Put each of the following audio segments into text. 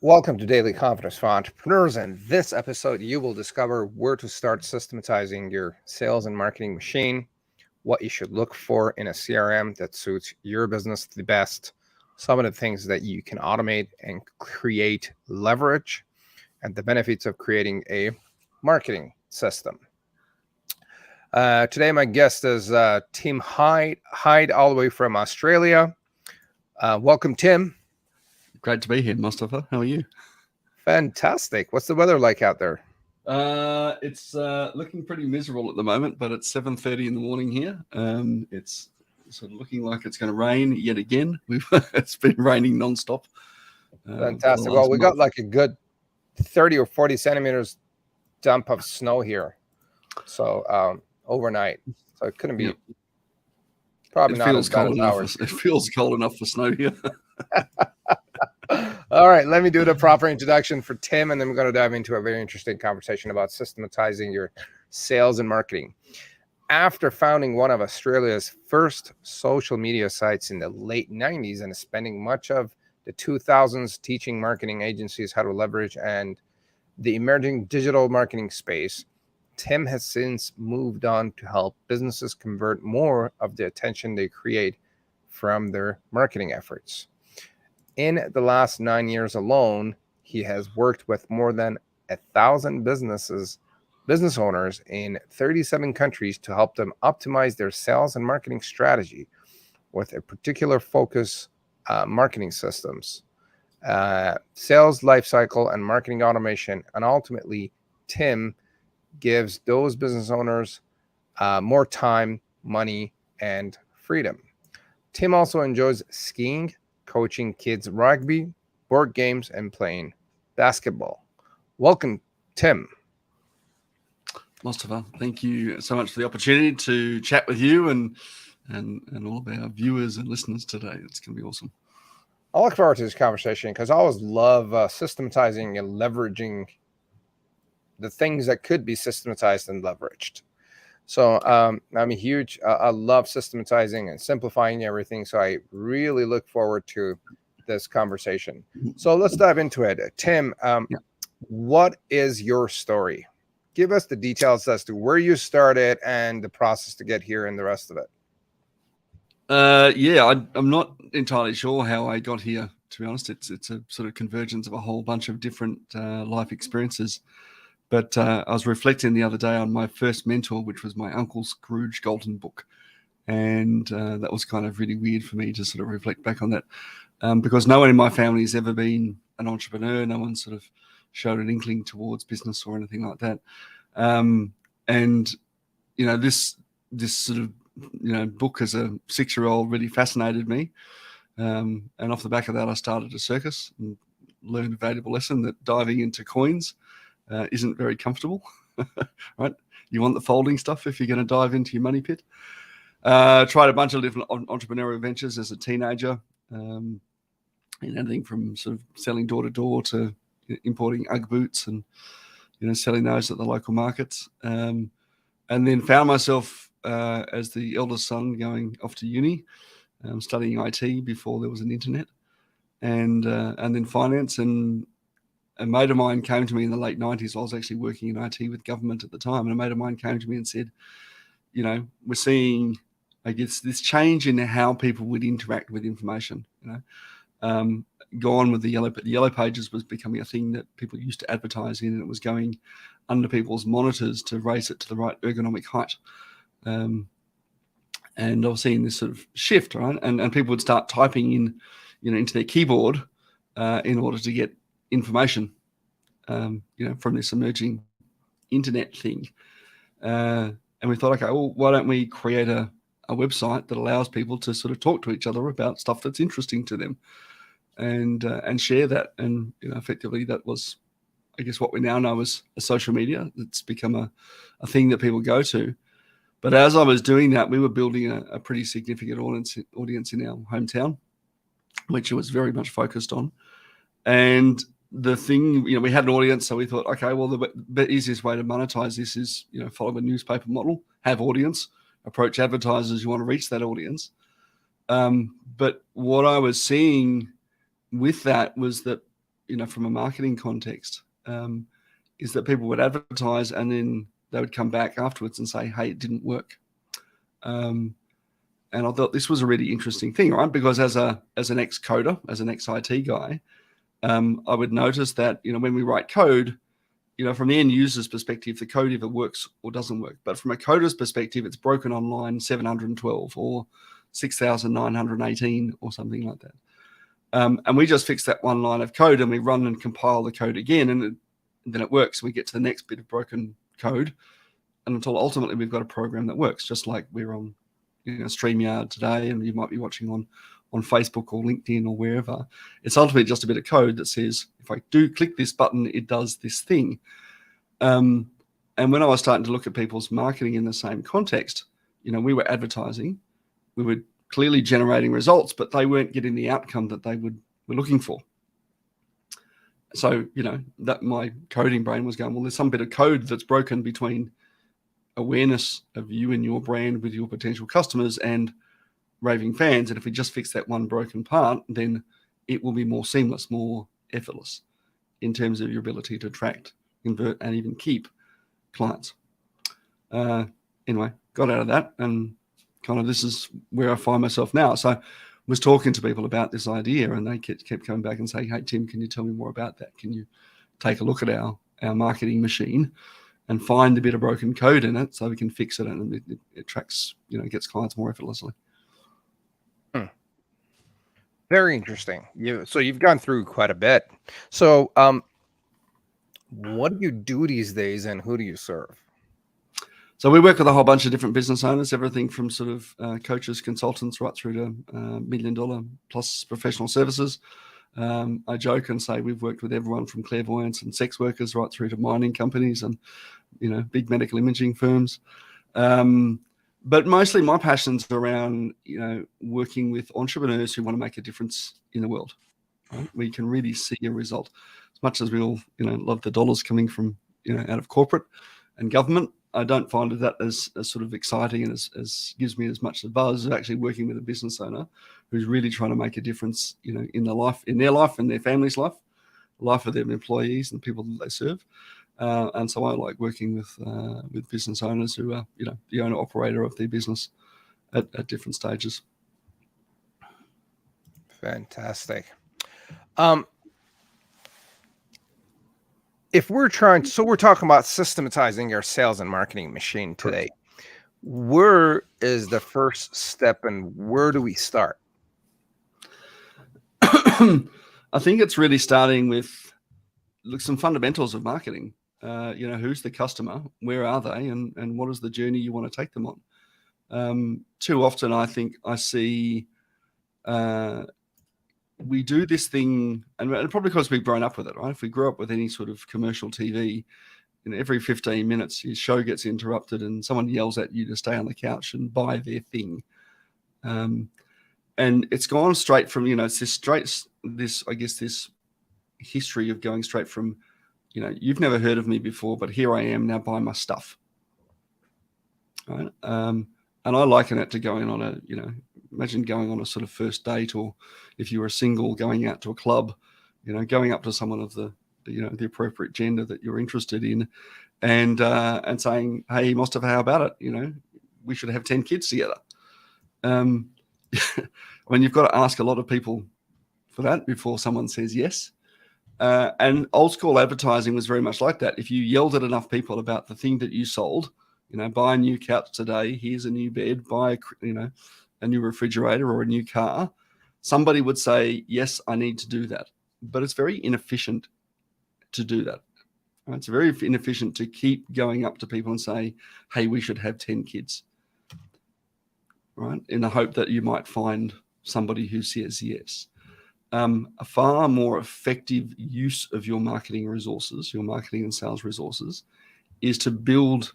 Welcome to Daily Confidence for Entrepreneurs. In this episode, you will discover where to start systematizing your sales and marketing machine, what you should look for in a CRM that suits your business the best, some of the things that you can automate and create leverage, and the benefits of creating a marketing system. Today, my guest is Tim Hyde, all the way from Australia. Welcome, Tim. Great to be here, Mustafa. How are you? Fantastic. What's the weather like out there? It's looking pretty miserable at the moment, but it's 7:30 in the morning here. It's sort of looking like it's going to rain yet again. It's been raining nonstop. Fantastic. Well, we got like a good 30 or 40 centimeters dump of snow here. So overnight. So it couldn't be probably not as bad as ours. It feels cold enough for snow here. All right, let me do the proper introduction for Tim, and then we're going to dive into a very interesting conversation about systematizing your sales and marketing. After founding one of Australia's first social media sites in the late 90s and spending much of the 2000s teaching marketing agencies how to leverage and the emerging digital marketing space, Tim has since moved on to help businesses convert more of the attention they create from their marketing efforts. In the last 9 years alone, he has worked with more than 1,000 business owners in 37 countries to help them optimize their sales and marketing strategy with a particular focus marketing systems, sales lifecycle, and marketing automation. And ultimately, Tim gives those business owners more time, money, and freedom. Tim also enjoys skiing, coaching kids rugby, board games, and playing basketball. Welcome, Tim. Mustafa, thank you so much for the opportunity to chat with you and all of our viewers and listeners today. It's going to be awesome. I look forward to this conversation because I always love systematizing and leveraging the things that could be systematized and leveraged. So I'm a huge, I love systematizing and simplifying everything. So I really look forward to this conversation. So let's dive into it. Tim, What is your story? Give us the details as to where you started and the process to get here and the rest of it. I'm not entirely sure how I got here, to be honest. It's a sort of convergence of a whole bunch of different life experiences. But I was reflecting the other day on my first mentor, which was my Uncle Scrooge Galton book. And that was kind of really weird for me to sort of reflect back on that because no one in my family has ever been an entrepreneur. No one sort of showed an inkling towards business or anything like that. And, you know, this sort of, you know, book as a 6-year-old really fascinated me. And off the back of that, I started a circus and learned a valuable lesson that diving into coins isn't very comfortable, right? You want the folding stuff if you're going to dive into your money pit. Tried a bunch of different entrepreneurial ventures as a teenager, anything from sort of selling door to door to importing UGG boots and, you know, selling those at the local markets. And then found myself as the eldest son going off to uni, studying IT before there was an internet, and then finance. And a mate of mine came to me in the late 90s. I was actually working in IT with government at the time. And a mate of mine came to me and said, you know, we're seeing, I guess, this change in how people would interact with information. You know, gone with the yellow pages was becoming a thing that people used to advertise in, and it was going under people's monitors to raise it to the right ergonomic height. And I was seeing this sort of shift, right? And people would start typing in, you know, into their keyboard in order to get information, you know, from this emerging internet thing. And we thought, okay, well, why don't we create a website that allows people to sort of talk to each other about stuff that's interesting to them, and share that. And, you know, effectively that was, I guess, what we now know as a social media. It's become a thing that people go to. But as I was doing that, we were building a pretty significant audience in our hometown, which it was very much focused on. And the thing, you know, we had an audience, so we thought, okay, well, the easiest way to monetize this is, you know, follow a newspaper model, have audience, approach advertisers you want to reach that audience. But what I was seeing with that was that, from a marketing context, is that people would advertise and then they would come back afterwards and say, hey, it didn't work. And I thought this was a really interesting thing, right? Because as an ex-coder, as an ex-IT guy, I would notice that, when we write code, from the end user's perspective, the code either works or doesn't work. But from a coder's perspective, it's broken on line 712 or 6,918 or something like that. And we just fix that one line of code and we run and compile the code again, and then it works. We get to the next bit of broken code, and until ultimately we've got a program that works, just like we're on StreamYard today, and you might be watching on Facebook or LinkedIn or wherever. It's ultimately just a bit of code that says, if I do click this button, it does this thing. And when I was starting to look at people's marketing in the same context, we were advertising, we were clearly generating results, but they weren't getting the outcome that they were looking for. So, that my coding brain was going, well, there's some bit of code that's broken between awareness of you and your brand with your potential customers and raving fans. And if we just fix that one broken part, then it will be more seamless, more effortless in terms of your ability to attract, convert, and even keep clients. Anyway, got out of that, and kind of this is where I find myself now. So I was talking to people about this idea, and they kept coming back and saying, hey, Tim, can you tell me more about that? Can you take a look at our marketing machine and find a bit of broken code in it so we can fix it, and it attracts, gets clients more effortlessly. Very interesting. So you've gone through quite a bit. So what do you do these days, and who do you serve? So we work with a whole bunch of different business owners, everything from sort of coaches, consultants, right through to $1 million plus professional services. I joke and say we've worked with everyone from clairvoyants and sex workers right through to mining companies and, big medical imaging firms. But mostly my passion's around, working with entrepreneurs who want to make a difference in the world. Right? We can really see a result. As much as we all, love the dollars coming from, out of corporate and government, I don't find that as sort of exciting and as gives me as much buzz as actually working with a business owner who's really trying to make a difference, in their life and their family's life, the life of their employees and the people that they serve. And so I like working with business owners who are, the owner operator of their business at different stages. Fantastic. If we're talking about systematizing your sales and marketing machine today. Correct. Where is the first step, and where do we start? I think it's really starting with some fundamentals of marketing. Who's the customer? Where are they? And what is the journey you want to take them on? Too often, I think I see we do this thing, and probably because we've grown up with it, right? If we grew up with any sort of commercial TV, every 15 minutes, your show gets interrupted and someone yells at you to stay on the couch and buy their thing. And it's gone straight from, this history of going straight from, you've never heard of me before, but here I am now, buy my stuff. Right? And I liken it to going on imagine going on a sort of first date, or if you were single, going out to a club, going up to someone of the appropriate gender that you're interested in, and saying, hey, Mustafa, how about it? We should have 10 kids together. I mean, you've got to ask a lot of people for that before someone says yes. And old school advertising was very much like that. If you yelled at enough people about the thing that you sold, buy a new couch today, here's a new bed, buy a new refrigerator or a new car, somebody would say, yes, I need to do that. But it's very inefficient to do that. Right? It's very inefficient to keep going up to people and say, hey, we should have 10 kids, right? In the hope that you might find somebody who says yes. A far more effective use of your marketing resources, your marketing and sales resources, is to build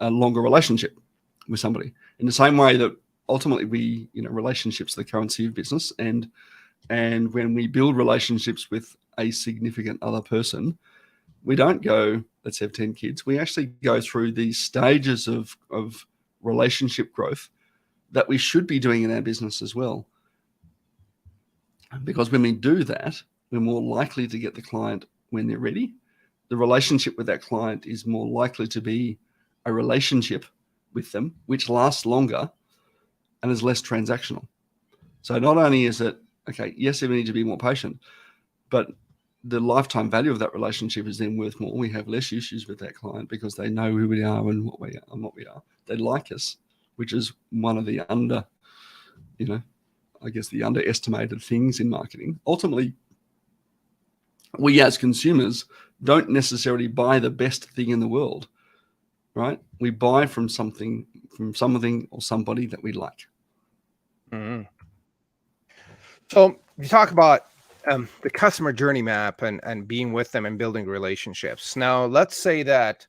a longer relationship with somebody. In the same way that ultimately relationships are the currency of business, and when we build relationships with a significant other person, we don't go, let's have 10 kids. We actually go through these stages of relationship growth that we should be doing in our business as well. Because when we do that, we're more likely to get the client when they're ready. The relationship with that client is more likely to be a relationship with them, which lasts longer and is less transactional. So not only is it, okay, yes, we need to be more patient, but the lifetime value of that relationship is then worth more. We have less issues with that client because they know who we are and what we are. They like us, which is one of the the underestimated things in marketing. Ultimately, we as consumers don't necessarily buy the best thing in the world, right? We buy from something or somebody that we like. Mm-hmm. So you talk about the customer journey map and being with them and building relationships. Now, let's say that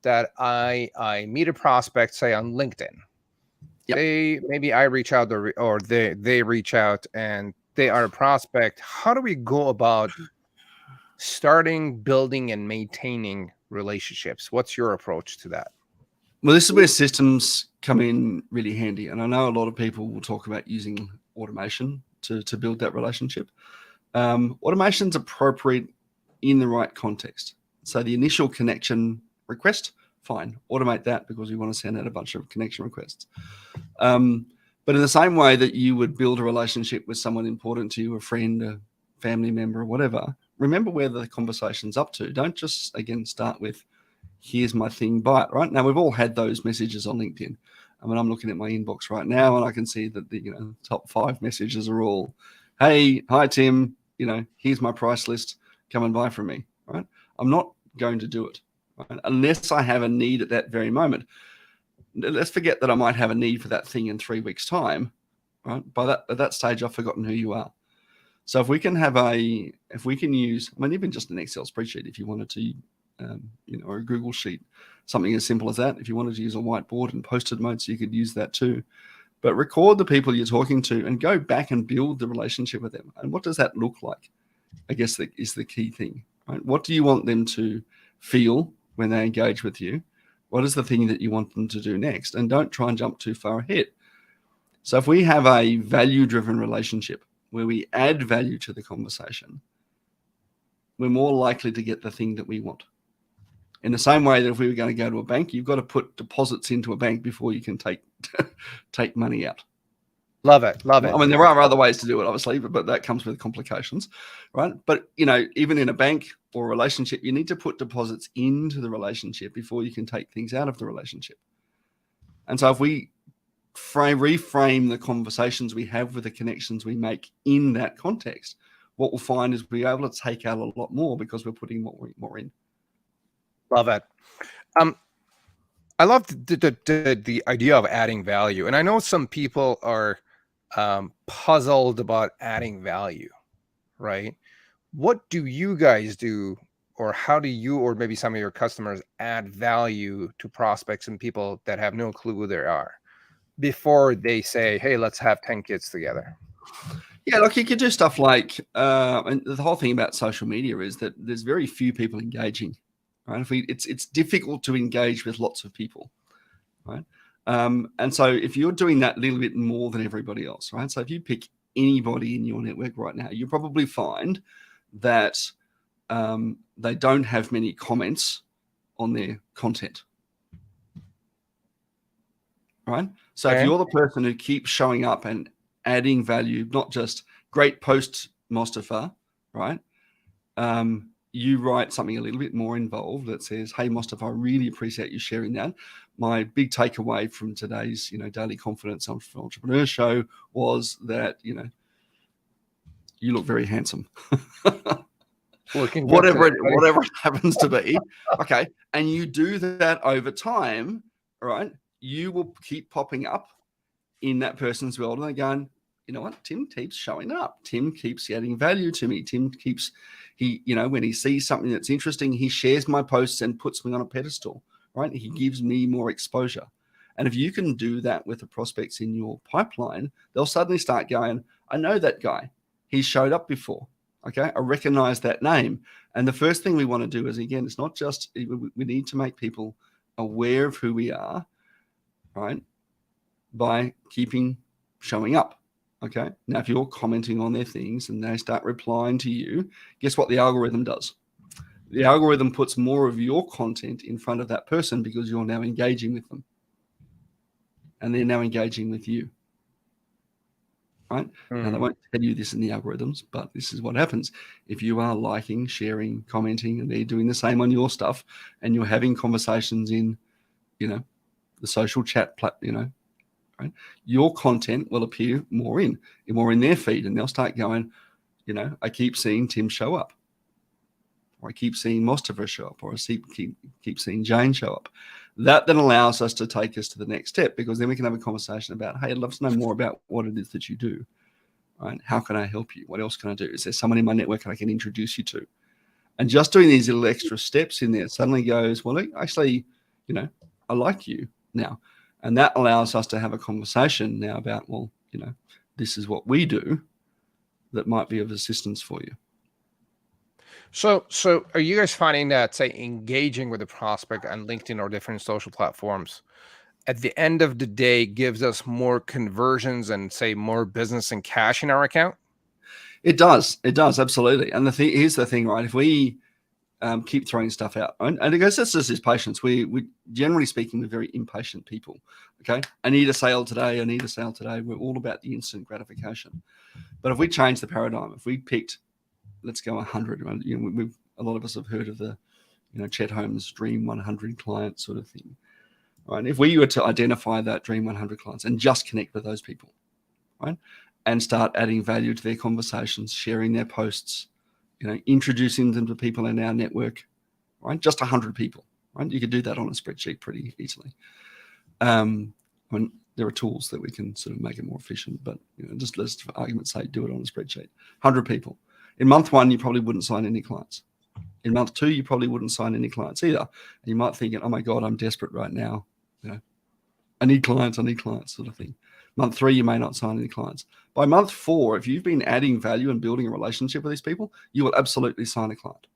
I meet a prospect, say on LinkedIn. Yep. Maybe I reach out or they reach out and they are a prospect. How do we go about starting, building, and maintaining relationships? What's your approach to that? Well, this is where systems come in really handy. And I know a lot of people will talk about using automation to build that relationship. Automation's appropriate in the right context. So the initial connection request, fine, automate that because we want to send out a bunch of connection requests. But in the same way that you would build a relationship with someone important to you, a friend, a family member, or whatever, remember where the conversation's up to. Don't just, again, start with, here's my thing, buy it, right? Now, we've all had those messages on LinkedIn. I mean, I'm looking at my inbox right now and I can see that the top 5 messages are all, hey, hi, Tim, here's my price list, come and buy from me, right? I'm not going to do it, right? Unless I have a need at that very moment. Let's forget that I might have a need for that thing in 3 weeks' time, right? At that stage, I've forgotten who you are. So if we can use, even just an Excel spreadsheet, if you wanted to, or a Google sheet, something as simple as that. If you wanted to use a whiteboard and Post-it notes, you could use that too. But record the people you're talking to and go back and build the relationship with them. And what does that look like? I guess that is the key thing, right? What do you want them to feel when they engage with you? What is the thing that you want them to do next? And don't try and jump too far ahead. So if we have a value-driven relationship where we add value to the conversation, we're more likely to get the thing that we want. In the same way that if we were going to go to a bank, you've got to put deposits into a bank before you can take money out. Love it. I mean, there are other ways to do it, obviously, but that comes with complications, right? But, even in a bank or a relationship, you need to put deposits into the relationship before you can take things out of the relationship. And so if we reframe the conversations we have with the connections we make in that context, what we'll find is we're able to take out a lot more because we're putting more in. Love it. I love the idea of adding value. And I know some people are puzzled about adding value, right? What do you guys do, or how do you, or maybe some of your customers, add value to prospects and people that have no clue who they are before they say, hey, let's have 10 kids together? Yeah, look, you could do stuff like, and the whole thing about social media is that there's very few people engaging, right? It's difficult to engage with lots of people, right? And so if you're doing that a little bit more than everybody else, right? So if you pick anybody in your network right now, you probably find that they don't have many comments on their content, right? So if you're the person who keeps showing up and adding value, not just great post, Mustafa, right? You write something a little bit more involved that says, hey, Mustafa, I really appreciate you sharing that. My big takeaway from today's, Daily Confidence Entrepreneur show was that, you look very handsome. Whatever it happens to be. Okay. And you do that over time, right? You will keep popping up in that person's world and they're going, you know what? Tim keeps showing up. Tim keeps adding value to me. Tim keeps, when he sees something that's interesting, he shares my posts and puts me on a pedestal, right? He gives me more exposure. And if you can do that with the prospects in your pipeline, they'll suddenly start going, I know that guy. He's showed up before. Okay. I recognize that name. And the first thing we want to do is, again, it's not just, we need to make people aware of who we are, right? By keeping showing up. Okay. Now, if you're commenting on their things and they start replying to you, guess what the algorithm does? The algorithm puts more of your content in front of that person because you're now engaging with them. And they're now engaging with you. Right? Now, they won't tell you this in the algorithms, but this is what happens. If you are liking, sharing, commenting, and they're doing the same on your stuff, and you're having conversations in, the social chat, right? Your content will appear more in their feed, and they'll start going, I keep seeing Tim show up, or I keep seeing Mostafa show up, or I keep seeing Jane show up. That then allows us to take us to the next step, because then we can have a conversation about, hey, I'd love to know more about what it is that you do. Right? How can I help you? What else can I do? Is there someone in my network that I can introduce you to? And just doing these little extra steps in there suddenly goes, well, actually, I like you now. And that allows us to have a conversation now about, well, this is what we do that might be of assistance for you. So are you guys finding that, say, engaging with a prospect on LinkedIn or different social platforms at the end of the day gives us more conversions and, say, more business and cash in our account? It does, absolutely. And here's the thing, right? If we keep throwing stuff out, and it goes, that's just this patience. We generally speaking, we're very impatient people. Okay, I need a sale today. We're all about the instant gratification. But if we change the paradigm, if we picked, let's go 100. Right? A lot of us have heard of the, Chet Holmes Dream 100 client sort of thing. Right? If we were to identify that Dream 100 clients and just connect with those people, right, and start adding value to their conversations, sharing their posts, introducing them to people in our network, right? Just 100 people, right? You could do that on a spreadsheet pretty easily. When there are tools that we can sort of make it more efficient, but just let's, for argument's sake, do it on a spreadsheet. 100 people. In month 1, you probably wouldn't sign any clients. In month 2, you probably wouldn't sign any clients either. And you might think, oh my God, I'm desperate right now. I need clients sort of thing. Month 3, you may not sign any clients. By month 4, if you've been adding value and building a relationship with these people, you will absolutely sign a client,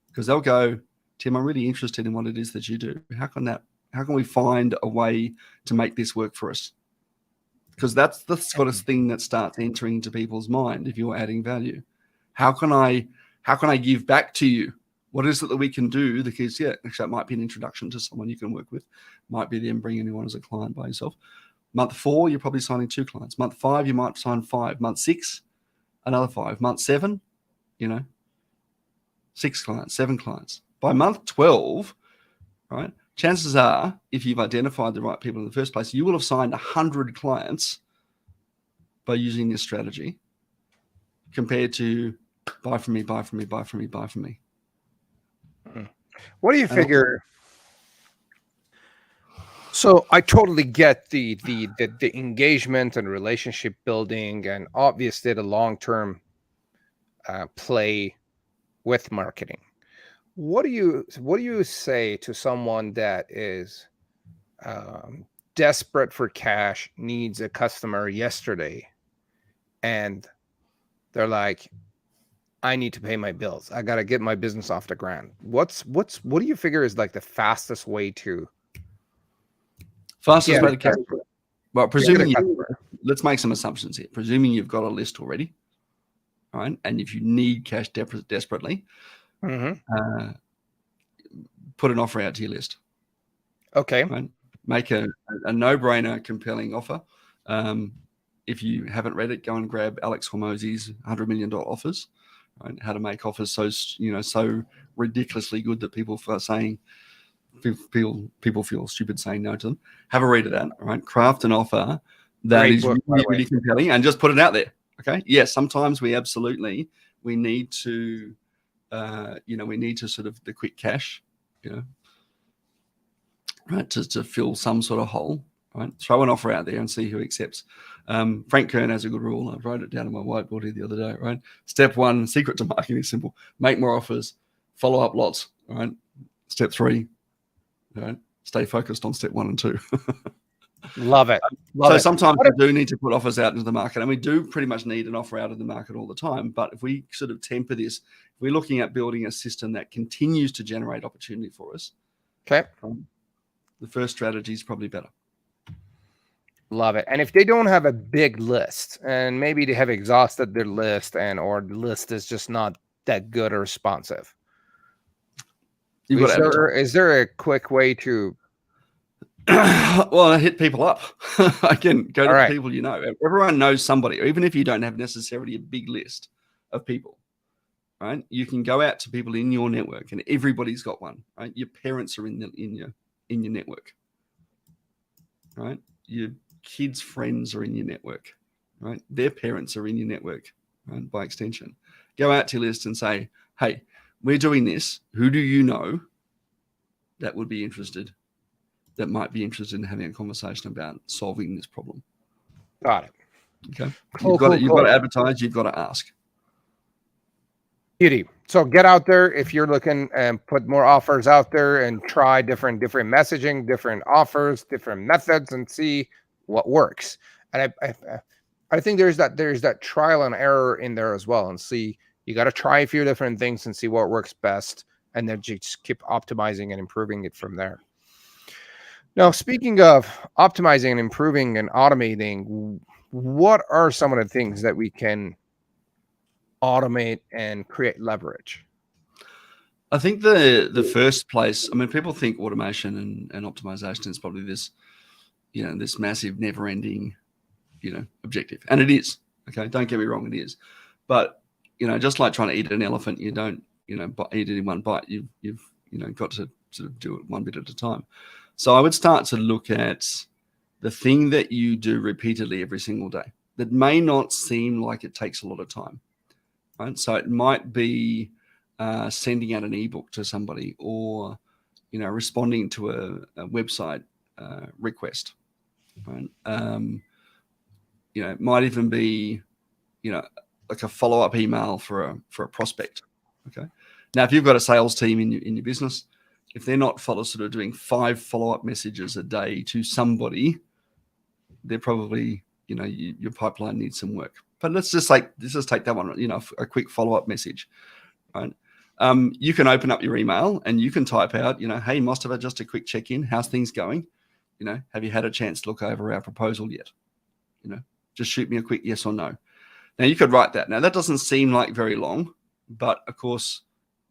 because they'll go, Tim, I'm really interested in what it is that you do. How can we find a way to make this work for us? Because that's the sort of thing that starts entering into people's mind. If you're adding value, how can I give back to you? What is it that we can do? Because actually that might be an introduction to someone you can work with. Might be them bringing you on as a client by yourself. Month 4, you're probably signing 2 clients. Month 5, you might sign 5. Month 6, another 5. Month 7, 6 clients, 7 clients. By month 12, right, chances are, if you've identified the right people in the first place, you will have signed 100 clients by using this strategy, compared to buy from me. What do you figure? So I totally get the engagement and relationship building, and obviously the long-term play with marketing. What do you say to someone that is desperate for cash, needs a customer yesterday, and they're like, I need to pay my bills. I got to get my business off the ground. What do you figure is like the fastest way to cash? Well, presuming let's make some assumptions here. Presuming you've got a list already, right? And if you need cash desperately, put an offer out to your list. Okay. Right? Make a no-brainer, compelling offer. If you haven't read it, go and grab Alex Hormozi's $100 million offers. Right? How to make offers so ridiculously good that people feel stupid saying no to them. Have a read of that. Right? Craft an offer that is really compelling, and just put it out there. Okay. Yes. Sometimes we need to sort of the quick cash, right, to fill some sort of hole. Right, throw an offer out there and see who accepts. Frank Kern has a good rule. I wrote it down on my whiteboard here the other day. Right, step 1, secret to marketing is simple: make more offers, follow up lots. Right, step 3, right, stay focused on step 1 and 2. Love it. Sometimes we do need to put offers out into the market, and we do pretty much need an offer out of the market all the time. But if we sort of temper this, if we're looking at building a system that continues to generate opportunity for us, okay, the first strategy is probably better. Love it. And if they don't have a big list, and maybe they have exhausted their list, and or the list is just not that good or responsive, You've got to advertise. is there a quick way to? Well, I hit people up. Again, go to the All right. people you know. Everyone knows somebody, or even if you don't have necessarily a big list of people, right? You can go out to people in your network, and everybody's got one, right? Your parents are in your network, right? Your kids' friends are in your network, right? Their parents are in your network, right? By extension, go out to your list and say, "Hey, we're doing this. Who do you know that would be interested? That might be interested in having a conversation about solving this problem?" Got it. Okay. Cool, You've got to advertise, you've got to ask. Beauty. So get out there if you're looking, and put more offers out there and try different messaging, different offers, different methods, and see what works. And I think there's that trial and error in there as well, and see, you got to try a few different things and see what works best, and then just keep optimizing and improving it from there. Now, speaking of optimizing and improving and automating, what are some of the things that we can automate and create leverage? I think the first place, I mean, people think automation and optimization is probably this, this massive never-ending, objective. And it is. Okay, don't get me wrong, it is. But, just like trying to eat an elephant, you don't, eat it in one bite. You've got to sort of do it one bit at a time. So I would start to look at the thing that you do repeatedly every single day that may not seem like it takes a lot of time, right? So it might be sending out an ebook to somebody, or, responding to a website request, right? It might even be, like a follow-up email for a prospect. Okay. Now, if you've got a sales team in your business, if they're not sort of doing 5 follow-up messages a day to somebody, they're probably, your pipeline needs some work. But let's just take that one, a quick follow-up message, right? You can open up your email and you can type out, "Hey, Mostafa, just a quick check-in. How's things going? Have you had a chance to look over our proposal yet? Just shoot me a quick yes or no." Now, you could write that. Now, that doesn't seem like very long, but of course,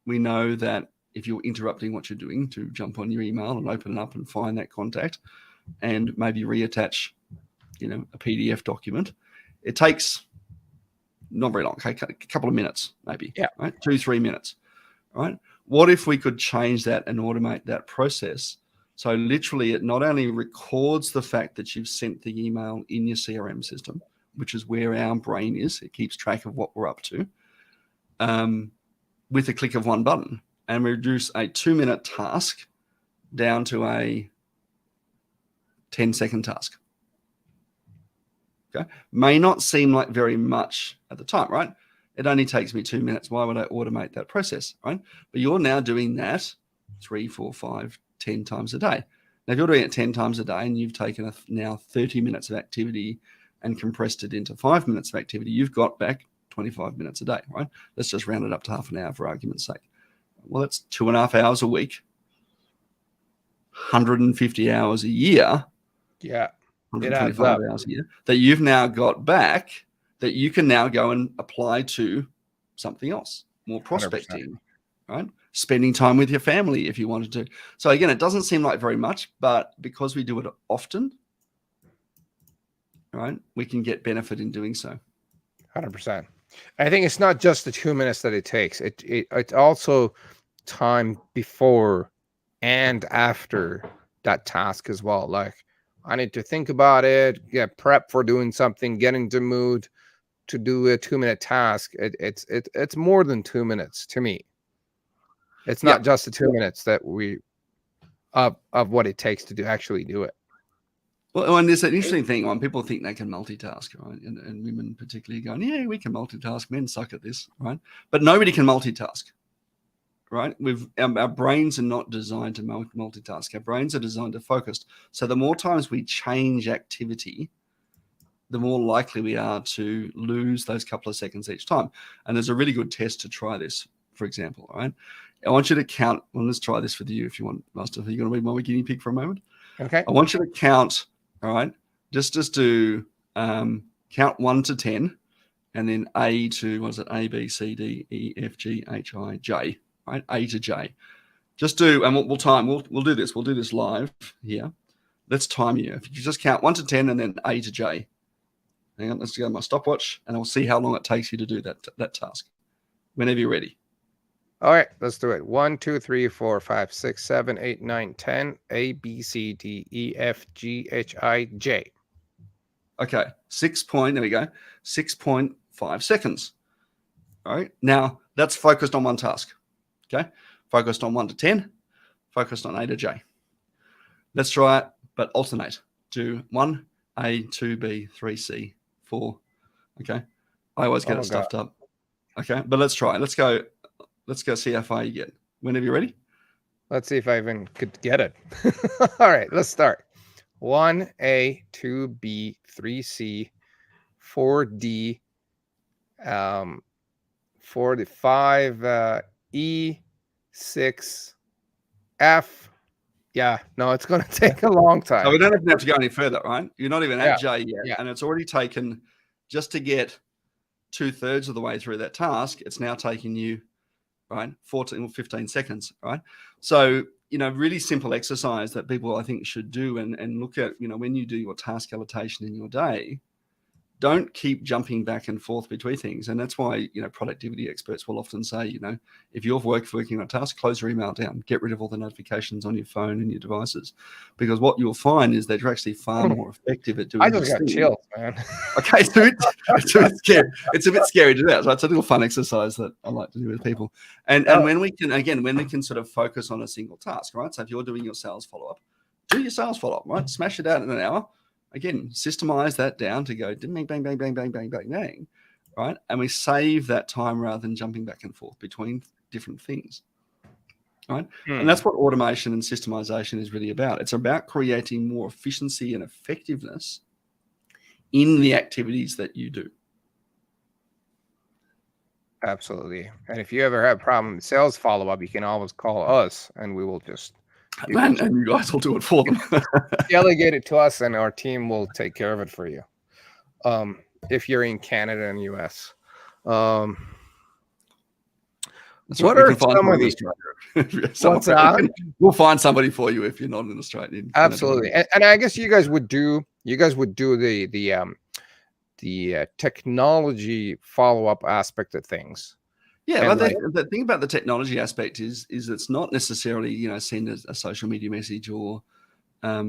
we know that if you're interrupting what you're doing to jump on your email and open it up and find that contact and maybe reattach, a PDF document, it takes not very long, okay? A couple of minutes, maybe, right? 2-3 minutes, right? What if we could change that and automate that process? So literally, it not only records the fact that you've sent the email in your CRM system, which is where our brain is, it keeps track of what we're up to, with a click of one button, and reduce a 2-minute task down to a 10-second task. Okay. May not seem like very much at the time, right? It only takes me 2 minutes. Why would I automate that process, right? But you're now doing that 3, 4, 5, 10 times a day. Now, if you're doing it 10 times a day and you've taken now 30 minutes of activity and compressed it into 5 minutes of activity, you've got back 25 minutes a day, right? Let's just round it up to half an hour for argument's sake. Well, that's 2.5 hours a week, 150 hours a year. Yeah. 125 hours a year that you've now got back that you can now go and apply to something else, more prospecting, 100%. Right? Spending time with your family if you wanted to. So again, it doesn't seem like very much, but because we do it often, right, we can get benefit in doing so. 100%. I think it's not just the 2 minutes that it takes. It's also time before and after that task as well. Like, I need to think about it, get prep for doing something, get into mood to do a 2-minute task. It's more than 2 minutes to me. It's not just the 2 minutes that we of what it takes to actually do it. Well, and there's an interesting thing when people think they can multitask, right? And women particularly going, "Yeah, we can multitask. Men suck at this," right? But nobody can multitask, right? Our brains are not designed to multitask. Our brains are designed to focus. So the more times we change activity, the more likely we are to lose those couple of seconds each time. And there's a really good test to try this, for example, all right? I want you to count. Well, let's try this with you if you want, Master. Are you going to be my guinea pig for a moment? Okay. I want you to count, all right, just do count 1 to 10, and then A to, what is it, A, B, C, D, E, F, G, H, I, J, right? A to J. Just do, and we'll time, we'll do this. We'll do this live here. Let's time you. If you just count 1 to 10 and then A to J. Hang on, let's go to my stopwatch, and I'll see how long it takes you to do that task. Whenever you're ready. All right, let's do it. 1, 2, 3, 4, 5, 6, 7, 8, 9, 10. A, B, C, D, E, F, G, H, I, J. Okay, there we go. 6.5 seconds. All right, now that's focused on one task. Okay, focused on 1 to 10, focused on A to J. Let's try it, but alternate. Do 1, A, 2, B, 3, C, 4. Okay, I always get it stuffed up. Okay, but let's try it. Let's go see how far you get. Whenever you're ready. Let's see if I even could get it. All right, let's start. 1A, 2B, 3C, 4D, 45, E, 6, F. Yeah, no, it's going to take a long time. So we don't even have to go any further, right? You're not even at J yet, and it's already taken, just to get 2/3 of the way through that task, it's now taking you, right, 14 or 15 seconds, right? So, really simple exercise that people, I think, should do and look at, when you do your task allocation in your day, don't keep jumping back and forth between things. And that's why, productivity experts will often say, if you're working on a task, close your email down, get rid of all the notifications on your phone and your devices, because what you'll find is that you're actually far more effective at doing. I just got chills, man. Okay, so it's a bit scary. It's a bit scary to do that. So it's a little fun exercise that I like to do with people. And when we can sort of focus on a single task, right? So if you're doing your sales follow-up, do your sales follow-up, right? Smash it out in an hour. Again, systemize that down to go bang, bang, bang, bang, bang, bang, bang, bang, right? And we save that time rather than jumping back and forth between different things, right? And that's what automation and systemization is really about. It's about creating more efficiency and effectiveness in the activities that you do. Absolutely. And if you ever have a problem with sales follow-up, you can always call us and we will just and you guys will do it for them. delegate it to us and our team will take care of it for you. If you're in Canada and US. What are some of these? We'll find somebody for you if you're not in Australia. Absolutely. And I guess you guys would do the technology follow-up aspect of things. Yeah, but the thing about the technology aspect is it's not necessarily, send a social media message or, or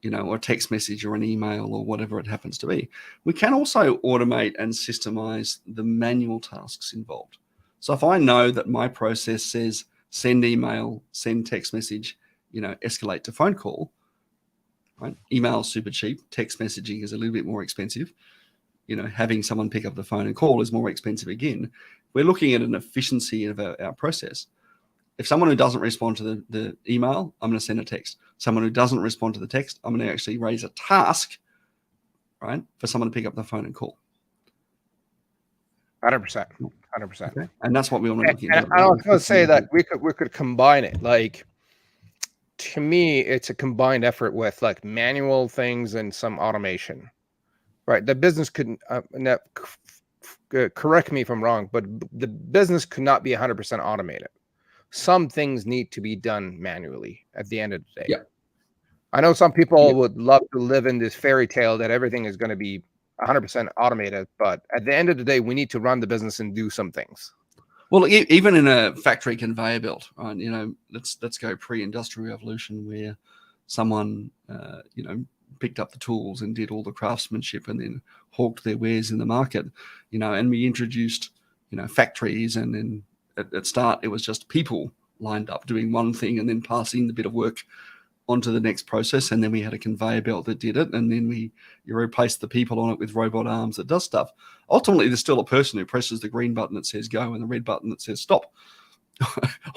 a text message or an email or whatever it happens to be. We can also automate and systemize the manual tasks involved. So if I know that my process says send email, send text message, escalate to phone call, right? Email is super cheap. Text messaging is a little bit more expensive. Having someone pick up the phone and call is more expensive again. We're looking at an efficiency of our process. If someone who doesn't respond to the email, I'm going to send a text. Someone who doesn't respond to the text, I'm going to actually raise a task, right, for someone to pick up the phone and call. 100%. Okay. And that's what we want to look at. I was going to say that we could combine it. Like, to me, it's a combined effort with like manual things and some automation. Right, the business couldn't. Correct me if I'm wrong, but the business could not be 100% automated. Some things need to be done manually at the end of the day. Yeah, I know some people would love to live in this fairy tale that everything is going to be 100% automated, but at the end of the day, we need to run the business and do some things. Well, even in a factory conveyor belt, right? Let's go pre-industrial revolution where someone, picked up the tools and did all the craftsmanship and then hawked their wares in the market, and we introduced, factories, and then at start it was just people lined up doing one thing and then passing the bit of work onto the next process, and then we had a conveyor belt that did it, and then you replaced the people on it with robot arms that does stuff. Ultimately, there's still a person who presses the green button that says go and the red button that says stop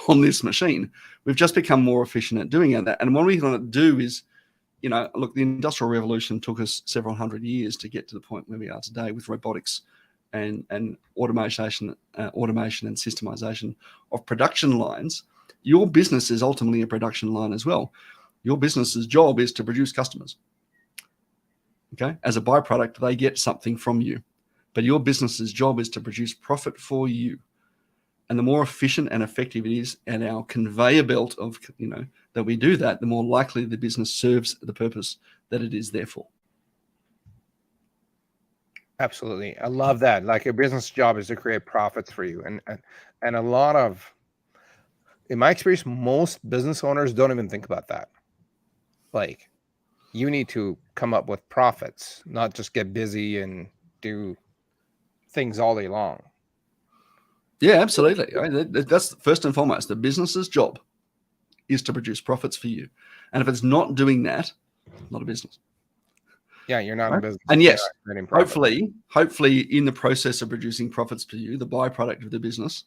on this machine. We've just become more efficient at doing that, and what we want to do is, look, the Industrial Revolution took us several hundred years to get to the point where we are today with robotics and automation and systemization of production lines. Your business is ultimately a production line as well. Your business's job is to produce customers. Okay. As a byproduct, they get something from you. But your business's job is to produce profit for you. And the more efficient and effective it is at our conveyor belt of, that we do that, the more likely the business serves the purpose that it is there for. Absolutely. I love that. Like, your business job is to create profits for you. And a lot of, in my experience, most business owners don't even think about that. Like, you need to come up with profits, not just get busy and do things all day long. Yeah, absolutely. That's first and foremost. The business's job is to produce profits for you. And if it's not doing that, not a business. Yeah, you're not in business. And yes, hopefully in the process of producing profits for you, the byproduct of the business,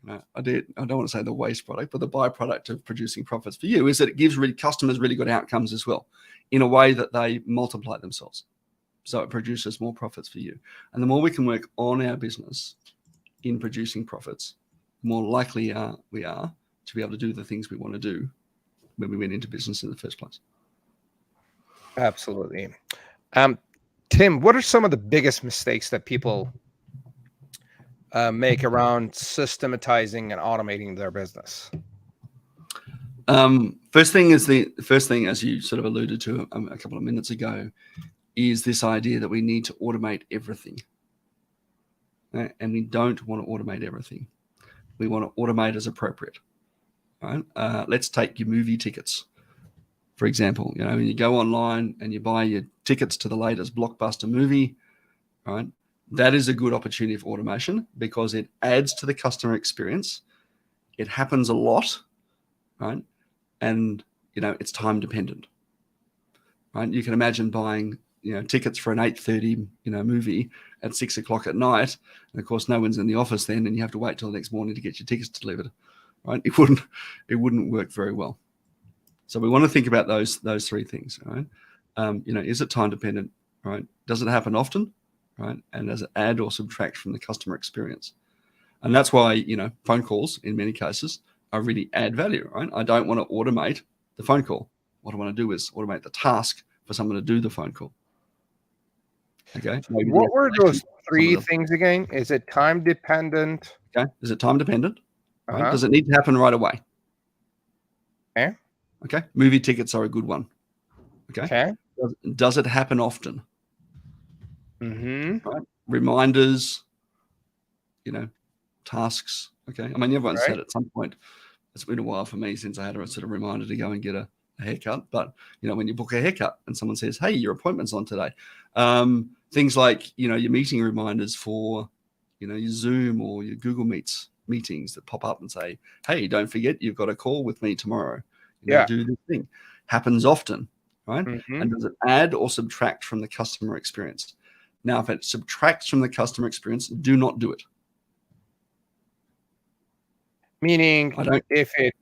I don't want to say the waste product, but the byproduct of producing profits for you is that it gives customers really good outcomes as well, in a way that they multiply themselves. So it produces more profits for you. And the more we can work on our business in producing profits, the more likely we are to be able to do the things we want to do when we went into business in the first place. Absolutely. Tim, what are some of the biggest mistakes that people make around systematizing and automating their business? First thing, as you sort of alluded to a couple of minutes ago, is this idea that we need to automate everything. Right? And we don't want to automate everything. We want to automate as appropriate. Right? Let's take your movie tickets, for example. When you go online and you buy your tickets to the latest blockbuster movie, right? That is a good opportunity for automation because it adds to the customer experience. It happens a lot, right? And it's time dependent, right? You can imagine buying tickets for an 8:30 movie at 6 o'clock at night, and of course no one's in the office then, and you have to wait till the next morning to get your tickets delivered, right? It wouldn't work very well. So we want to think about those three things, right? Is it time dependent, right? Does it happen often, right? And does it add or subtract from the customer experience? And that's why phone calls in many cases are really add value, right? I don't want to automate the phone call. What I want to do is automate the task for someone to do the phone call. Okay. What were those three things again? Is it time dependent? Okay. Is it time dependent? Uh-huh. Right? Does it need to happen right away? Okay. Okay. Movie tickets are a good one. Okay. Okay. Does it happen often? Mm-hmm. Right? Reminders, tasks. Okay. I mean, everyone's said at some point, it's been a while for me since I had a sort of reminder to go and get a haircut. But, when you book a haircut and someone says, hey, your appointment's on today. Things like, your meeting reminders for, your Zoom or your Google meetings that pop up and say, hey, don't forget you've got a call with me tomorrow. Do this thing. Happens often, right? Mm-hmm. And does it add or subtract from the customer experience? Now, if it subtracts from the customer experience, do not do it. Meaning, if it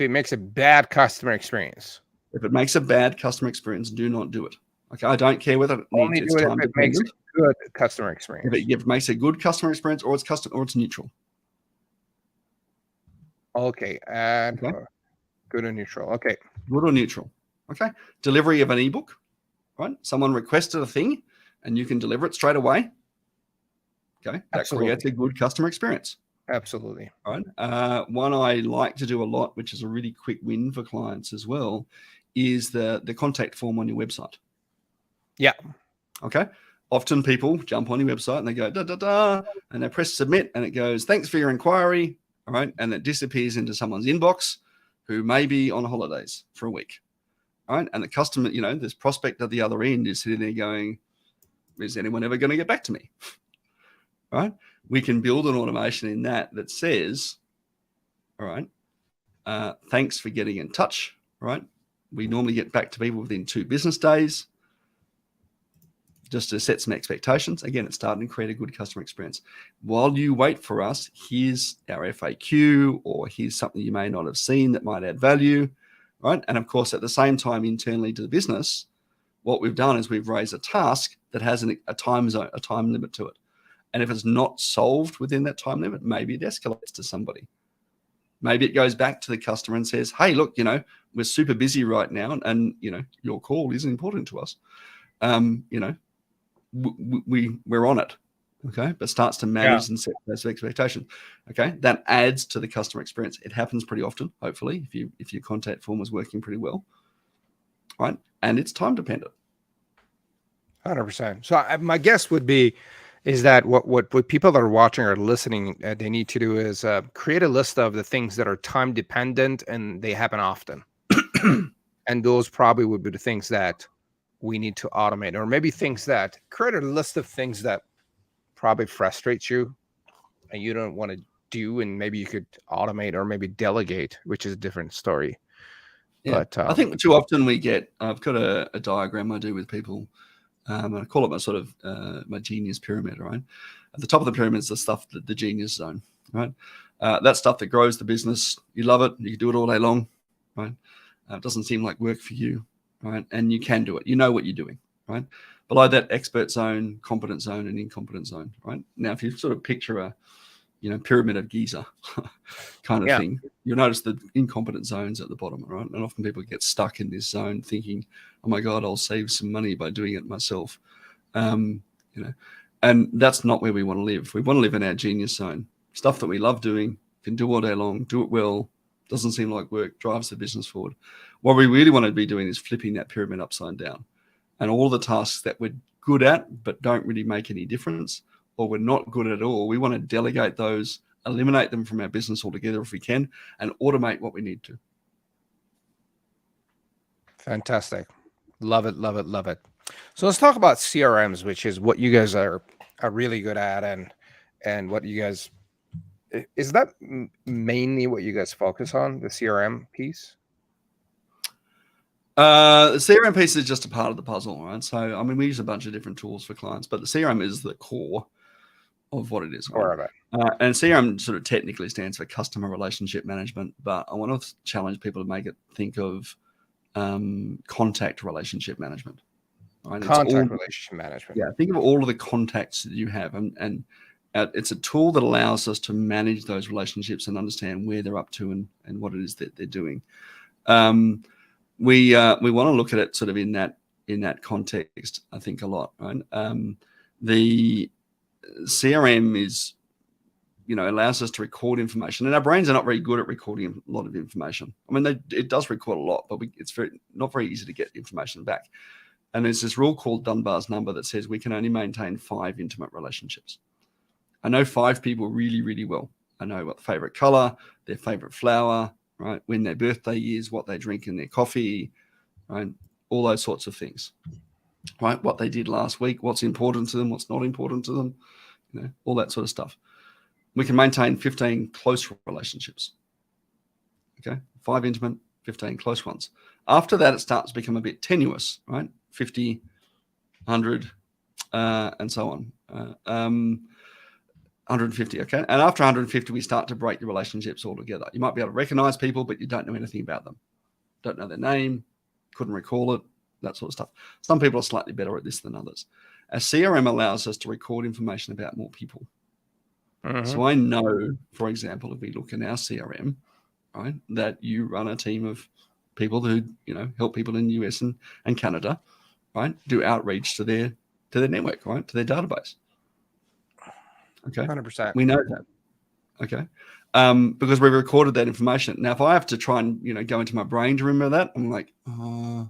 makes a bad customer experience. If it makes a bad customer experience, do not do it. Okay, I don't care whether only do it if it makes a good customer experience. If it makes a good customer experience, or it's neutral. Okay, good or neutral. Okay, good or neutral. Okay, delivery of an ebook. Right, someone requested a thing, and you can deliver it straight away. Okay, that creates a good customer experience. Absolutely. All right. One I like to do a lot, which is a really quick win for clients as well, is the contact form on your website. Yeah. Okay. Often people jump on your website and they go, and they press submit, and it goes, thanks for your inquiry. All right. And it disappears into someone's inbox who may be on holidays for a week. All right. And the customer, this prospect at the other end is sitting there going, is anyone ever going to get back to me? Right. We can build an automation in that says, all right, thanks for getting in touch. Right. We normally get back to people within 2 business days. Just to set some expectations. Again, it's starting to create a good customer experience. While you wait for us, here's our FAQ, or here's something you may not have seen that might add value, right? And of course, at the same time, internally to the business, what we've done is we've raised a task that has a time zone, a time limit to it. And if it's not solved within that time limit, maybe it escalates to somebody. Maybe it goes back to the customer and says, hey, look, we're super busy right now, and your call is important to us. We're on it. Okay, but starts to manage and set those expectations. Okay, that adds to the customer experience. It happens pretty often, hopefully, if your contact form is working pretty well, right? And it's time dependent. 100%. So my guess would be is that what people that are watching or listening, they need to do is create a list of the things that are time dependent and they happen often. And those probably would be the things that we need to automate, or maybe create a list of things that probably frustrates you and you don't want to do, and maybe you could automate or maybe delegate, which is a different story. Yeah, but I think too often I've got a diagram I do with people, and I call it my sort of my genius pyramid, right? At the top of the pyramid is the stuff, the genius zone, right? That stuff that grows the business. You love it. You can do it all day long, right? It doesn't seem like work for you, right? And you can do it. You know what you're doing, right? Below that, expert zone, competent zone, and incompetent zone, right? Now, if you sort of picture a, pyramid of Giza kind of thing, you'll notice the incompetent zones at the bottom, right? And often people get stuck in this zone thinking, oh my God, I'll save some money by doing it myself. And that's not where we want to live. We want to live in our genius zone, stuff that we love doing, can do all day long, do it well, doesn't seem like work, drives the business forward. What we really want to be doing is flipping that pyramid upside down. And all the tasks that we're good at but don't really make any difference, or we're not good at all, we want to delegate those, eliminate them from our business altogether if we can, and automate what we need to. Fantastic. Love it, love it, love it. So let's talk about CRMs, which is what you guys are really good at, and what you guys, is that mainly what you guys focus on, the CRM piece? The CRM piece is just a part of the puzzle, right? So, I mean, we use a bunch of different tools for clients, but the CRM is the core of what it is. Core of it. And CRM sort of technically stands for customer relationship management, but I want to challenge people to make it think of contact relationship management. Right? Contact relationship management. Yeah, think of all of the contacts that you have, and it's a tool that allows us to manage those relationships and understand where they're up to and what it is that they're doing. We want to look at it sort of in that context, I think, a lot, right? The CRM is, allows us to record information, and our brains are not very good at recording a lot of information. I mean, it does record a lot, but it's not very easy to get information back. And there's this rule called Dunbar's number that says we can only maintain 5 intimate relationships. I know 5 people really, really well. I know what favorite color, their favorite flower, right? When their birthday is, what they drink in their coffee, right? All those sorts of things, right? What they did last week, what's important to them, what's not important to them, all that sort of stuff. We can maintain 15 close relationships. Okay, 5 intimate, 15 close ones. After that, it starts to become a bit tenuous, right? 50, 100, and so on. 150, okay? And after 150, we start to break the relationships altogether. You might be able to recognize people, but you don't know anything about them. Don't know their name, couldn't recall it, that sort of stuff. Some people are slightly better at this than others. A CRM allows us to record information about more people. Mm-hmm. So I know, for example, if we look in our CRM, right, that you run a team of people who, help people in the US and Canada, right, do outreach to their network, right, to their database. Okay, 100%. We know that. Okay, because we recorded that information. Now, if I have to try and go into my brain to remember that, I'm like, oh,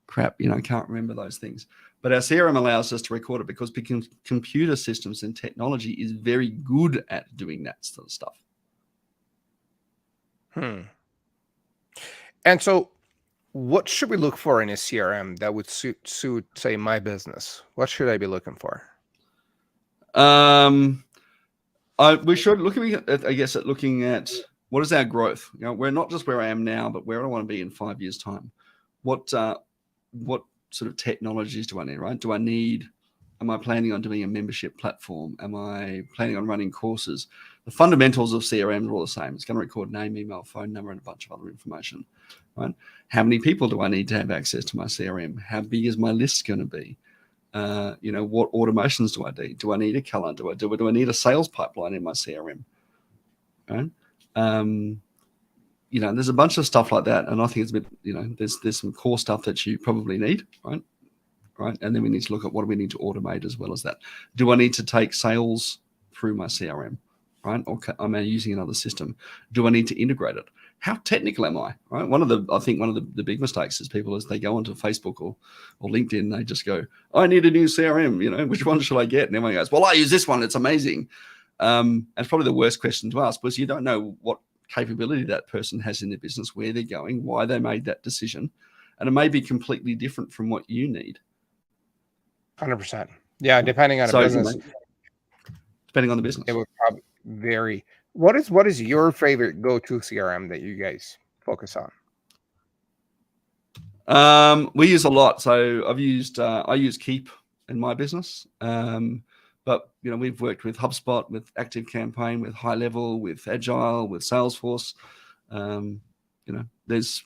crap, I can't remember those things. But our CRM allows us to record it because computer systems and technology is very good at doing that sort of stuff. And so, what should we look for in a CRM that would suit, say, my business? What should I be looking for? We should looking at what is our growth. We're not just where I am now, but where I want to be in 5 years' time. What sort of technologies do I need? Right? Am I planning on doing a membership platform? Am I planning on running courses? The fundamentals of CRM are all the same. It's going to record name, email, phone number, and a bunch of other information. Right? How many people do I need to have access to my CRM? How big is my list going to be? What automations do I need? Do I need a calendar? Do I need a sales pipeline in my CRM? Right? There's a bunch of stuff like that, and I think it's a bit, there's some core stuff that you probably need, right? And then we need to look at what do we need to automate as well as that. Do I need to take sales through my CRM, right? Or am I using another system? Do I need to integrate it? How technical am I, right? I think one of the big mistakes is people, as they go onto Facebook or LinkedIn, they just go, I need a new CRM, which one should I get? And everyone goes, well, I use this one, it's amazing. And it's probably the worst question to ask, because you don't know what capability that person has in their business, where they're going, why they made that decision. And it may be completely different from what you need. 100%. Yeah, depending on the business. Depending on the business. It would probably vary. What is your favorite go-to CRM that you guys focus on? We use a lot. So I use Keep in my business. But we've worked with HubSpot, with ActiveCampaign, with High Level, with Agile, with Salesforce. There's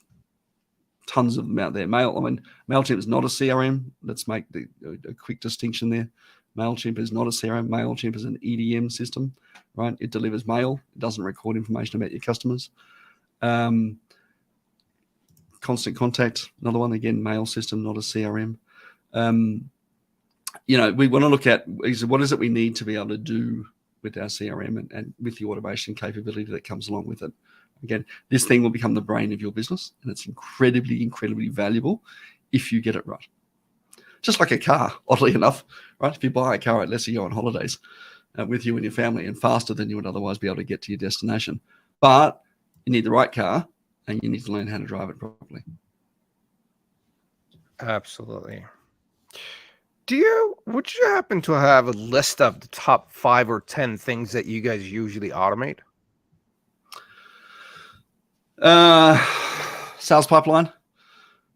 tons of them out there. MailChimp is not a CRM. Let's make a quick distinction there. MailChimp is not a CRM. MailChimp is an EDM system, right? It delivers mail. It doesn't record information about your customers. Constant Contact, another one, again, mail system, not a CRM. We want to look at what is it we need to be able to do with our CRM and with the automation capability that comes along with it. Again, this thing will become the brain of your business, and it's incredibly, incredibly valuable if you get it right. Just like a car, oddly enough, right? If you buy a car, it lets you go on holidays with you and your family, and faster than you would otherwise be able to get to your destination. But you need the right car, and you need to learn how to drive it properly. Absolutely. Would you happen to have a list of the top 5 or 10 things that you guys usually automate? Sales pipeline,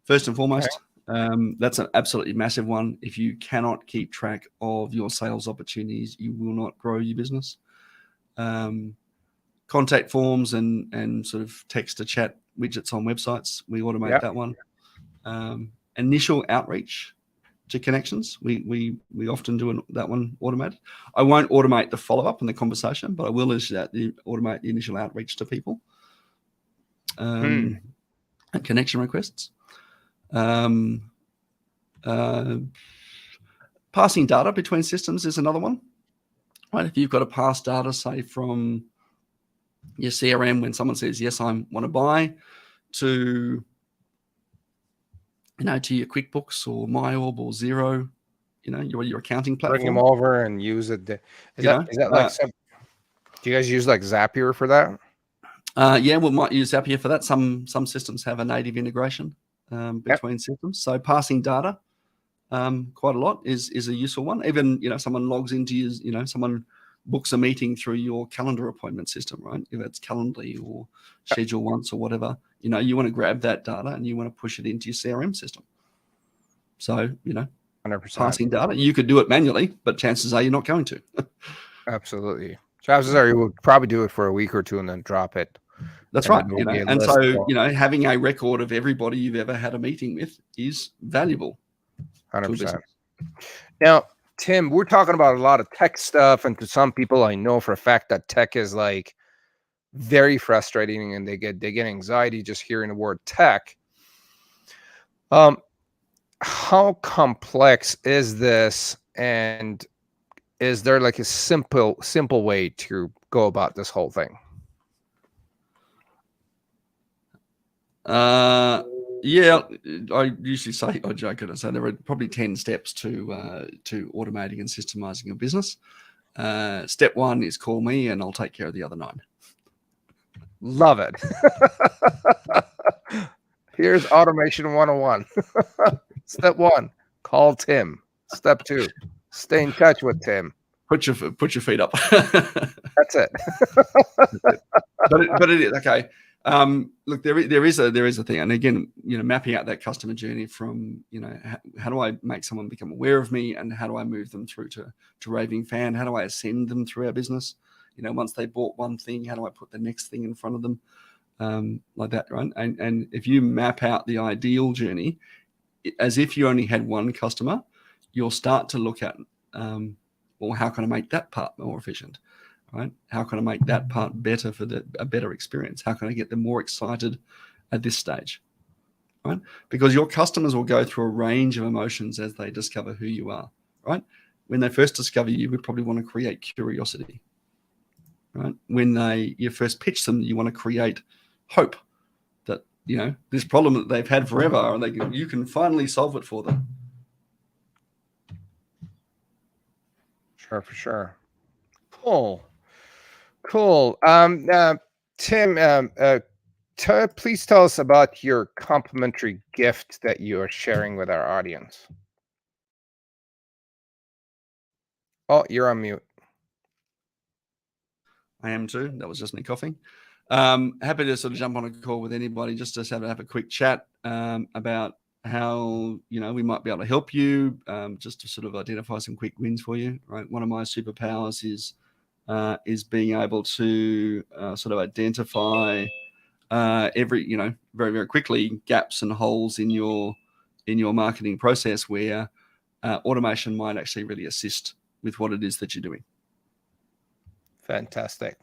first and foremost. Okay. That's an absolutely massive one. If you cannot keep track of your sales opportunities, you will not grow your business. Contact forms and sort of text to chat widgets on websites, we automate that one. Initial outreach to connections, we often do that one automated. I won't automate the follow-up and the conversation, but I will automate the initial outreach to people. And connection requests. Passing data between systems is another one. Right? If you've got to pass data, say from your CRM when someone says, yes, I want to buy, to your QuickBooks or MyOrb or Xero, your accounting platform. Bring them over and use it. Is that like do you guys use like Zapier for that? Yeah, we might use Zapier for that. Some systems have a native integration between systems. So passing data quite a lot is a useful one. Even, someone logs into someone books a meeting through your calendar appointment system, right? If it's Calendly or Schedule Once or whatever, you want to grab that data and you want to push it into your CRM system. So, 100%. Passing data, you could do it manually, but chances are you're not going to. Absolutely. Chances are you will probably do it for a week or two and then drop it. That's right. And so, having a record of everybody you've ever had a meeting with is valuable. 100%. Now, Tim, we're talking about a lot of tech stuff, and to some people, I know for a fact that tech is like very frustrating, and they get anxiety just hearing the word tech. How complex is this, and is there like a simple way to go about this whole thing? Yeah, I usually say, I joke and I say there are probably 10 steps to automating and systemizing a business. Step 1 is call me and I'll take care of the other 9. Love it. Here's automation 101. Step 1, call Tim. Step 2, stay in touch with Tim. Put your feet up. That's it. but it is okay. Look, there is a thing, and again, mapping out that customer journey from, how do I make someone become aware of me, and how do I move them through to raving fan? How do I ascend them through our business? Once they bought one thing, how do I put the next thing in front of them, like that, right? And if you map out the ideal journey, as if you only had one customer, you'll start to look at, well, how can I make that part more efficient? right? How can I make that part better for a better experience? How can I get them more excited at this stage, right? Because your customers will go through a range of emotions as they discover who you are, right? When they first discover you, we probably want to create curiosity, right? When you first pitch them, you want to create hope that, this problem that they've had forever, and you can finally solve it for them. Sure, for sure. Cool. Tim, please tell us about your complimentary gift that you are sharing with our audience. Oh, you're on mute. I am too. That was just me coughing. Happy to sort of jump on a call with anybody just to have a quick chat about how we might be able to help you, just to sort of identify some quick wins for you. Right, one of my superpowers is being able to sort of identify every very, very quickly gaps and holes in your marketing process where automation might actually really assist with what it is that you're doing. Fantastic.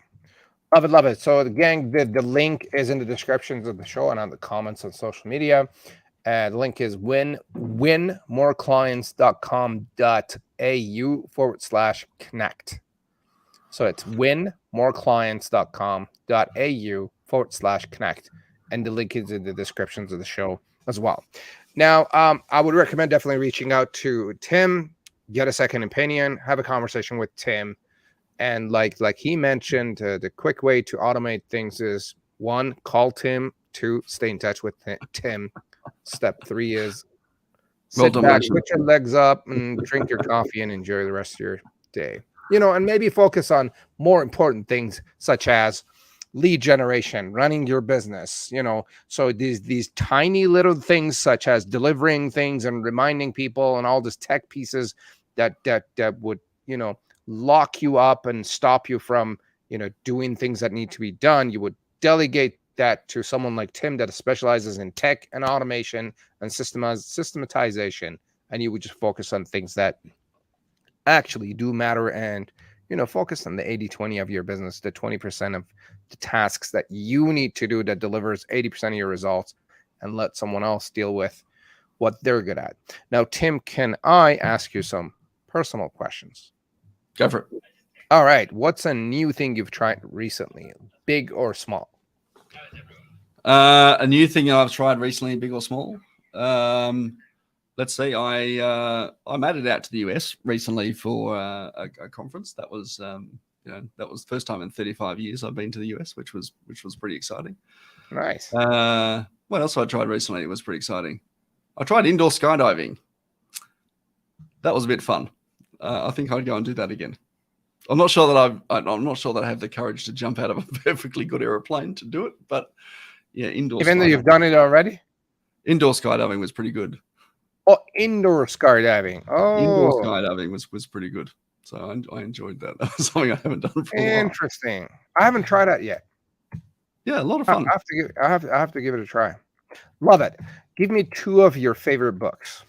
Love it. So again, the link is in the descriptions of the show and on the comments on social media. The link is winmoreclients.com.au/connect. So it's winmoreclients.com.au/connect. And the link is in the descriptions of the show as well. Now, I would recommend definitely reaching out to Tim, get a second opinion, have a conversation with Tim. And like he mentioned, the quick way to automate things is 1, call Tim. 2, stay in touch with Tim. Step 3 is sit back, put your legs up, and drink your coffee and enjoy the rest of your day. And maybe focus on more important things such as lead generation, running your business. So these tiny little things such as delivering things and reminding people and all these tech pieces that would lock you up and stop you from doing things that need to be done. You would delegate that to someone like Tim that specializes in tech and automation and systematization, and you would just focus on things that actually do matter and focus on the 80-20 of your business, the 20% of the tasks that you need to do that delivers 80% of your results, and let someone else deal with what they're good at. Now, Tim, can I ask you some personal questions? Go for it. All right. What's a new thing you've tried recently, big or small? A new thing I've tried recently, big or small. Let's see. I made it out to the US recently for a conference. That was that was the first time in 35 years I've been to the US, which was pretty exciting. Nice. What else I tried recently? It was pretty exciting. I tried indoor skydiving. That was a bit fun. I think I'd go and do that again. I'm not sure that I'm not sure that I have the courage to jump out of a perfectly good airplane to do it, but yeah, indoor. Even though you've done it already? Indoor skydiving was pretty good. Oh, indoor skydiving. Oh, indoor skydiving was pretty good. So I enjoyed that. That was something I haven't done for a while. Interesting. I haven't tried that yet. Yeah, a lot of fun. I have to give it a try. Love it. Give me 2 of your favorite books.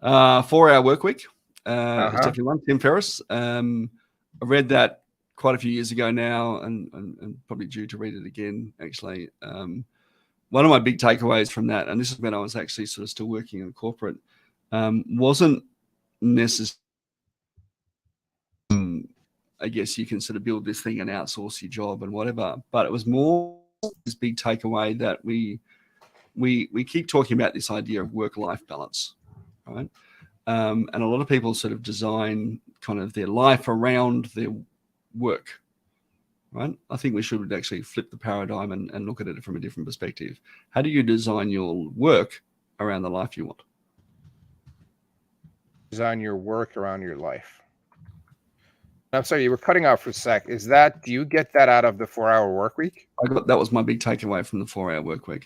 4-Hour Workweek. It's definitely one. Tim Ferriss. I read that quite a few years ago now, and probably due to read it again. Actually, one of my big takeaways from that, and this is when I was actually sort of still working in corporate, wasn't necessarily. I guess you can sort of build this thing and outsource your job and whatever, but it was more this big takeaway that we keep talking about this idea of work-life balance, right? And a lot of people sort of design kind of their life around their work, right? I think we should actually flip the paradigm and look at it from a different perspective. How do you design your work around the life you want? Design your work around your life. I'm sorry, you were cutting out for a sec. Do you get that out of the 4-Hour Workweek? That was my big takeaway from the 4-Hour Workweek.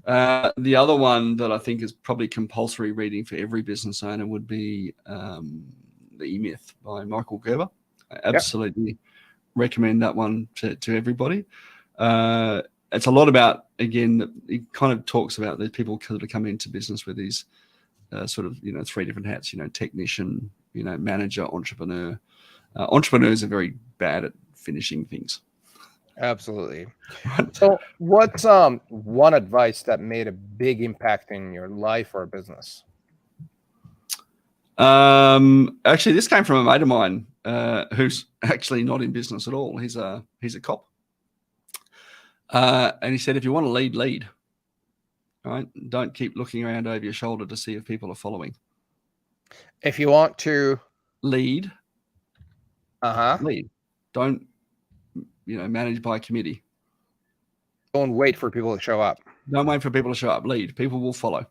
The other one that I think is probably compulsory reading for every business owner would be The E-Myth by Michael Gerber. I absolutely recommend that one to everybody. It's a lot about, again, it kind of talks about the people that come into business with these sort of, 3 different hats, technician, manager, entrepreneur. Entrepreneurs are very bad at finishing things. Absolutely. So what's one advice that made a big impact in your life or business? Actually, this came from a mate of mine who's actually not in business at all. He's a cop. And he said, if you want to lead, right? Don't keep looking around over your shoulder to see if people are following. If you want to lead, Uh-huh. lead. Don't, manage by committee. Don't wait for people to show up. Don't wait for people to show up. Lead. People will follow.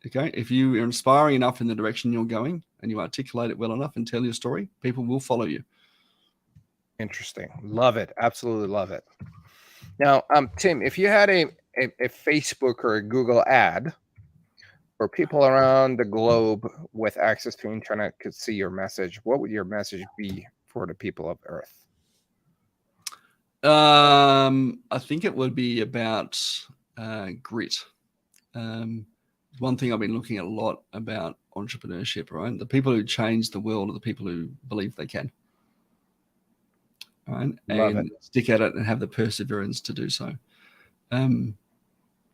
Okay. If you are inspiring enough in the direction you're going and you articulate it well enough and tell your story, people will follow you. Interesting. Love it. Absolutely love it. Now, Tim, if you had a Facebook or a Google ad for people around the globe with access to internet could see your message, what would your message be for the people of Earth? I think it would be about grit. One thing I've been looking at a lot about entrepreneurship, right? The people who change the world are the people who believe they can. Right? And stick at it and have the perseverance to do so. And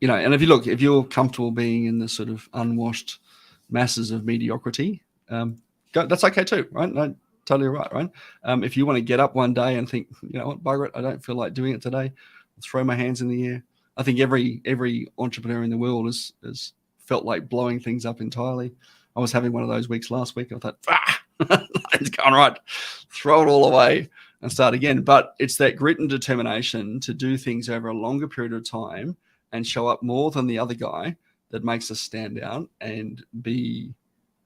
if you're comfortable being in the sort of unwashed masses of mediocrity, that's okay too, right? No, totally right? If you want to get up one day and think, you know what, bugger it, I don't feel like doing it today, I'll throw my hands in the air. I think every entrepreneur in the world has felt like blowing things up entirely. I was having one of those weeks last week. I thought, it's going right, throw it all away and start again. But it's that grit and determination to do things over a longer period of time and show up more than the other guy that makes us stand out and be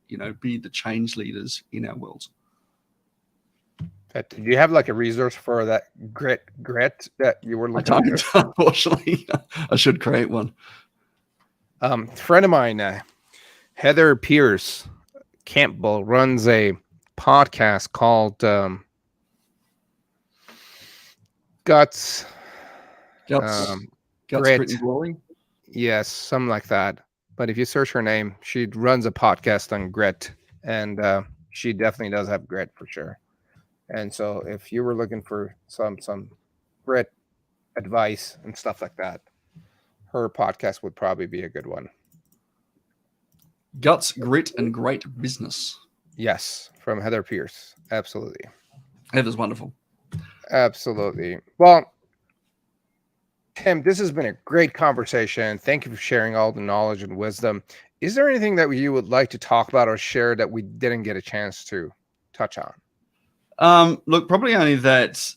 the change leaders in our worlds. Do you have like a resource for that grit that you were looking at? Unfortunately. I should create one. A friend of mine, Heather Pierce Campbell, runs a podcast called Guts, Grit and Glory. Yes, something like that. But if you search her name, she runs a podcast on grit, and she definitely does have grit for sure. And so, if you were looking for some grit advice and stuff like that, her podcast would probably be a good one. Guts, Grit, and Great Business. Yes, from Heather Pierce. Absolutely. Heather's wonderful. Absolutely. Well, Tim, this has been a great conversation. Thank you for sharing all the knowledge and wisdom. Is there anything that you would like to talk about or share that we didn't get a chance to touch on? Look, probably only that.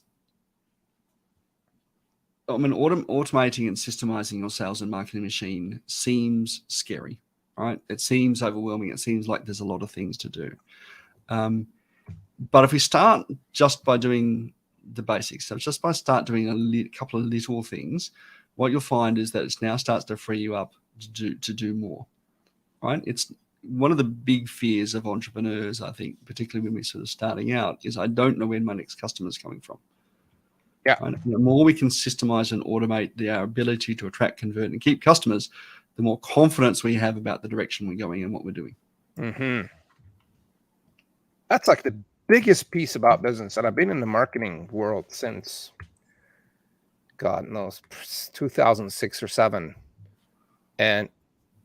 Automating and systemizing your sales and marketing machine seems scary, right? It seems overwhelming. It seems like there's a lot of things to do. But if we start just by doing the basics, so just by start doing a couple of little things, what you'll find is that it now starts to free you up to do more, right? It's one of the big fears of entrepreneurs, I think, particularly when we're sort of starting out, is I don't know when my next customer is coming from. Yeah. Right? The more we can systemize and automate our ability to attract, convert, and keep customers, the more confidence we have about the direction we're going and what we're doing. Mm-hmm. That's like the biggest piece about business. And I've been in the marketing world since, God knows, 2006 or 7. And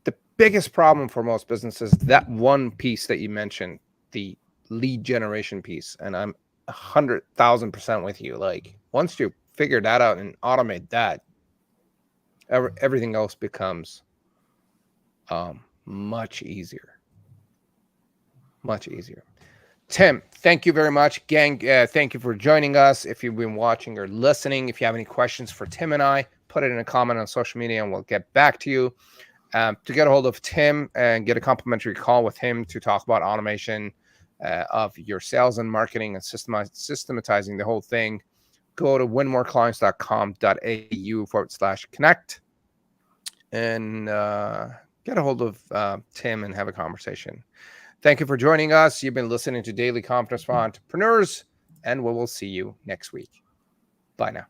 the biggest problem for most businesses, that one piece that you mentioned, the lead generation piece. And I'm 100,000% with you. Like, once you figure that out and automate that, everything else becomes much easier. Much easier. Tim, thank you very much. Gang, thank you for joining us. If you've been watching or listening, if you have any questions for Tim and I, put it in a comment on social media and we'll get back to you. To get a hold of Tim and get a complimentary call with him to talk about automation of your sales and marketing and systematizing the whole thing, go to winmoreclients.com.au/connect and get a hold of Tim and have a conversation. Thank you for joining us. You've been listening to Daily Confidence for Entrepreneurs, and we will see you next week. Bye now.